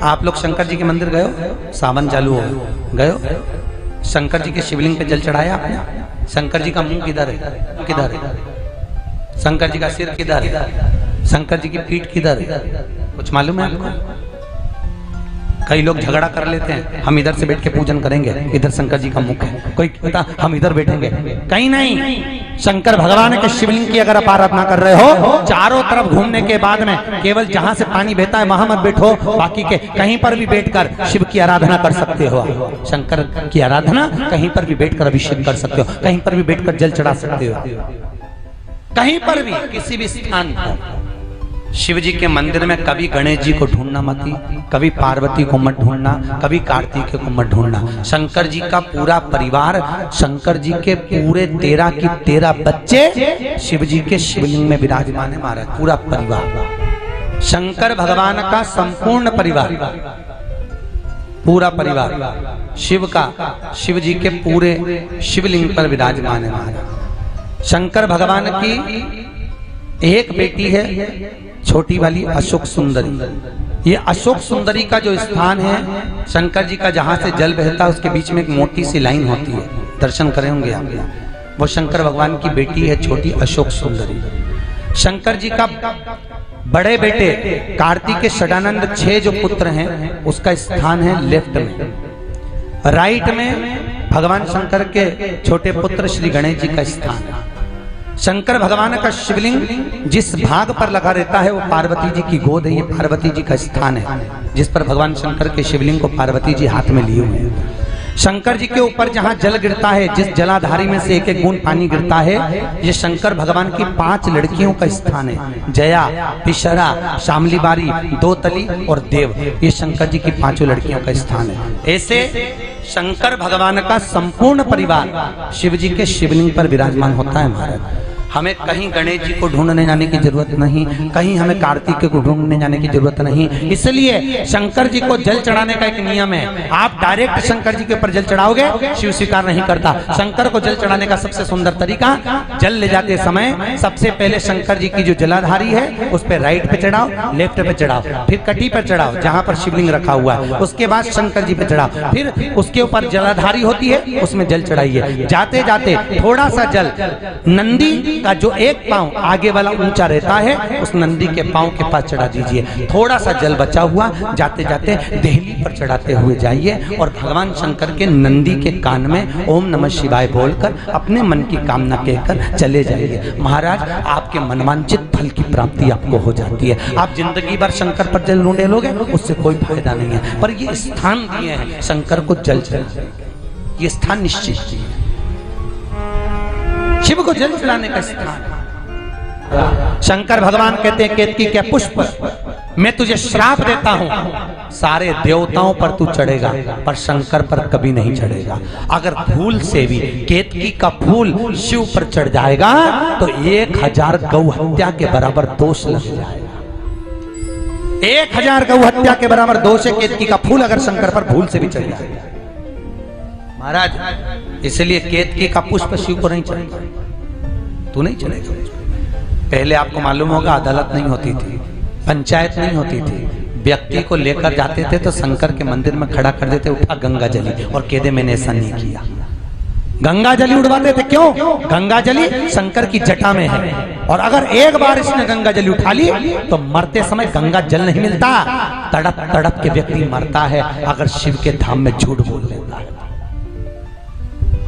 आप लोग शंकर जी के मंदिर गए हो? सावन चालू हो गए हो? शंकर जी के शिवलिंग पे जल चढ़ाया आपने? शंकर जी का मुंह किधर है? किधर है? शंकर जी का सिर किधर है? शंकर जी की पीठ किधर है? कुछ मालूम है आपको? कई लोग झगड़ा कर लेते हैं, हम इधर से बैठ के पूजन करेंगे, इधर शंकर जी का मुख है, कोई कहता हम इधर बैठेंगे। कहीं नहीं, शंकर भगवान के शिवलिंग की अगर आप आराधना कर रहे हो, चारों तरफ घूमने के बाद में केवल जहां से पानी बहता है वहां मत बैठो, बाकी के कहीं पर भी बैठकर शिव की आराधना कर सकते हो। शंकर की आराधना कहीं पर भी बैठकर अभिषेक कर सकते हो, कहीं पर भी बैठकर जल चढ़ा सकते हो, कहीं पर भी किसी भी स्थान पर। शिव जी के मंदिर में कभी गणेश जी को ढूंढना मत, कभी पार्वती को मत ढूंढना, कभी कार्तिकेय को मत ढूंढना। शंकर जी का पूरा परिवार, शंकर जी के पूरे 13 की 13 बच्चे शिव जी के शिवलिंग में विराजमान है महाराज। पूरा परिवार, शंकर भगवान का संपूर्ण परिवार, पूरा परिवार शिव का, शिव जी के पूरे शिवलिंग पर विराजमान है महाराज। शंकर भगवान की एक बेटी है छोटी वाली अशोक सुंदरी। ये अशोक सुंदरी का जो स्थान है, शंकर जी का जहां से जल बहता है उसके बीच में एक मोटी सी लाइन होती है, दर्शन करे होंगे आप। वो शंकर भगवान की बेटी है छोटी अशोक सुंदरी। शंकर जी का बड़े बेटे कार्तिकेय षडानंद 6 जो पुत्र हैं, उसका स्थान है लेफ्ट में। राइट में भगवान शंकर के छोटे पुत्र श्री गणेश जी का स्थान है। शंकर भगवान का शिवलिंग जिस भाग पर लगा रहता है वो पार्वती जी की गोद है। ये पार्वती जी का स्थान है जिस पर भगवान शंकर के शिवलिंग को पार्वती जी हाथ में लिए हुए हैं। शंकर जी के ऊपर जहां जल गिरता है, जिस जलाधारी में से एक एक बूंद पानी गिरता है, ये शंकर भगवान की 5 लड़कियों का स्थान है। जया, पिशरा, शामली बारी, दोतली और देव, ये शंकर जी की 5 लड़कियों का स्थान है। ऐसे शंकर भगवान का संपूर्ण परिवार शिव जी के शिवलिंग पर विराजमान होता है महाराज। हमें कहीं गणेश जी को ढूंढने जाने की जरूरत नहीं, कहीं हमें कार्तिकेय को ढूंढने जाने की जरूरत नहीं। इसलिए शंकर जी को जल चढ़ाने का एक नियम है। आप डायरेक्ट शंकर जी के ऊपर जल चढ़ाओगे, शिव स्वीकार नहीं करता। शंकर को जल चढ़ाने का सबसे सुंदर तरीका, जल ले जाते समय सबसे पहले शंकर जी की जो जलाधारी है उस पर राइट पे चढ़ाओ, लेफ्ट पे चढ़ाओ, फिर कटी पर चढ़ाओ जहां पर शिवलिंग रखा हुआ है, उसके बाद शंकर जी पे चढ़ाओ, फिर उसके ऊपर जलाधारी होती है उसमें जल चढ़ाइए। जाते जाते थोड़ा सा जल नंदी का जो एक पांव आगे वाला ऊंचा रहता है उस नंदी के पांव के पास चढ़ा दीजिए। थोड़ा सा जल बचा हुआ जाते जाते देहली पर चढ़ाते हुए जाइए और भगवान शंकर के नंदी के कान में ओम नमः शिवाय बोलकर अपने मन की कामना कहकर चले जाइए। महाराज आपके मनवांचित फल की प्राप्ति आपको हो जाती है। आप जिंदगी भर शंकर पर जल ढूंढे लोगे उससे कोई फायदा नहीं है। पर ये स्थान दिए हैं शंकर को जल चढ़ाने, ये स्थान निश्चित है, शिव को जल चढ़ाने का स्थान। शंकर भगवान कहते हैं केतकी के पुष्प मैं तुझे श्राप देता हूं, सारे देवताओं पर तू चढ़ेगा पर शंकर पर कभी नहीं चढ़ेगा। अगर फूल से भी केतकी का फूल शिव पर चढ़ जाएगा तो 1000 गौ हत्या के बराबर दोष लग जाएगा। 1000 गौ हत्या के बराबर दोष है केतकी का फूल अगर शंकर पर फूल से भी चढ़ जाएगा महाराज। इसलिए केतकी का पुष्प शिव को नहीं चढ़ेगा, तू नहीं चढ़ेगा। पहले आपको मालूम होगा अदालत नहीं होती थी, पंचायत नहीं होती थी, व्यक्ति को लेकर जाते थे तो शंकर के मंदिर में खड़ा कर देते, उठा गंगा जली और कह दे मैंने ऐसा नहीं किया। गंगा जली उड़वाते थे, क्यों? गंगा जली शंकर की जटा में है और अगर एक बार इसने गंगा जली उठा ली तो मरते समय गंगा जल नहीं मिलता, तड़प तड़प के व्यक्ति मरता है अगर शिव के धाम में झूठ बोल लेता है।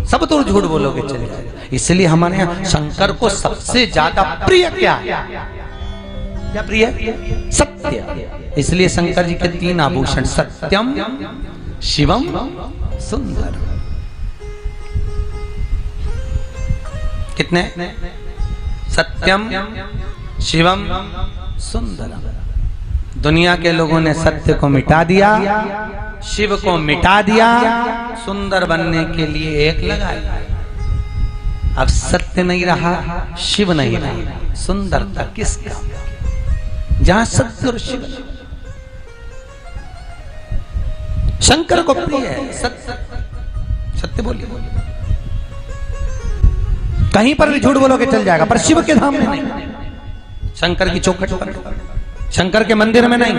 सब तो झूठ बोलोगे चले जाएगा। इसलिए हमारे यहाँ शंकर को सबसे ज्यादा प्रिय क्या प्रिय? सत्य। इसलिए शंकर जी के 3 आभूषण, सत्यम, शिवम, सुंदर। कितने? सत्यम, शिवम, सुंदरम। दुनिया के लोगों ने सत्य को मिटा दिया, शिव को मिटा दिया, सुंदर बनने के लिए एक लगाया। अब सत्य नहीं रहा, शिव नहीं रहा, सुंदरता किसका? जहां सत्य और शिव। शंकर को प्रिय है सत्य, सत्य बोलिए। कहीं पर भी झूठ बोलोगे चल जाएगा, पर शिव के धाम में नहीं, शंकर की चौखट पर, शंकर के मंदिर में नहीं।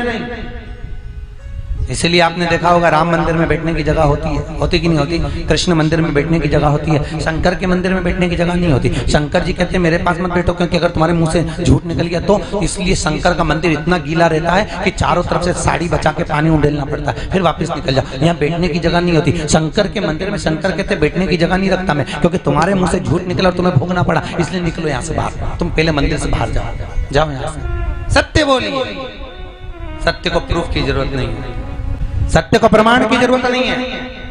इसलिए आपने देखा होगा राम मंदिर में बैठने की जगह होती कि नहीं होती? कृष्ण मंदिर में बैठने की जगह होती है, शंकर के मंदिर में बैठने की जगह नहीं होती। शंकर जी कहते हैं मेरे पास मत बैठो, क्योंकि अगर तुम्हारे मुंह से झूठ निकल गया तो। इसलिए शंकर का मंदिर इतना गीला रहता है कि चारों तरफ से साड़ी बचा के पानी उंडेलना पड़ता है, फिर वापस निकल जाओ। यहाँ बैठने की जगह नहीं होती। शंकर के मंदिर में शंकर कहते बैठने की जगह नहीं रखता मैं, क्योंकि तुम्हारे मुंह से झूठ निकला और तुम्हें भोगना पड़ा, इसलिए निकलो यहाँ से बाहर। तुम पहले मंदिर से बाहर जाओ यहाँ से। सत्य बोलिए, सत्य को प्रूफ की जरूरत नहीं है, सत्य को प्रमाण की जरूरत नहीं है,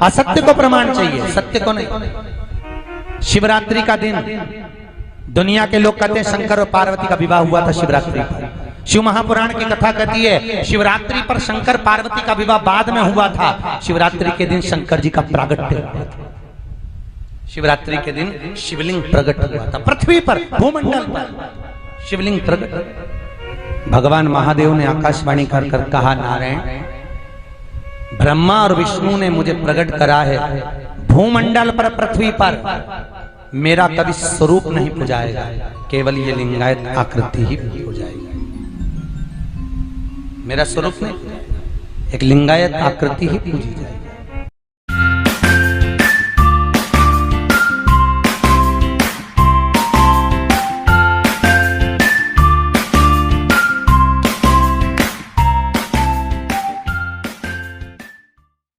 असत्य को प्रमाण चाहिए, सत्य को नहीं। शिवरात्रि का दिन दुनिया के लोग कहते हैं शंकर और पार्वती का विवाह हुआ था शिवरात्रि पर। शिव महापुराण की कथा कहती है शिवरात्रि पर शंकर पार्वती का विवाह बाद में हुआ था। शिवरात्रि के दिन शंकर जी का प्रागट्य हुआ था। शिवरात्रि के दिन शिवलिंग प्रकट हुआ था पृथ्वी पर, भूमंडल पर शिवलिंग प्रकट। भगवान महादेव ने आकाशवाणी कर कर कहा, नारायण ब्रह्मा और विष्णु ने मुझे प्रकट करा है, भूमंडल पर पृथ्वी पर मेरा कभी स्वरूप नहीं पूजाएगा, केवल ये लिंगायत आकृति ही पूजाएगा। मेरा स्वरूप नहीं, एक लिंगायत आकृति ही पूजी जाएगी।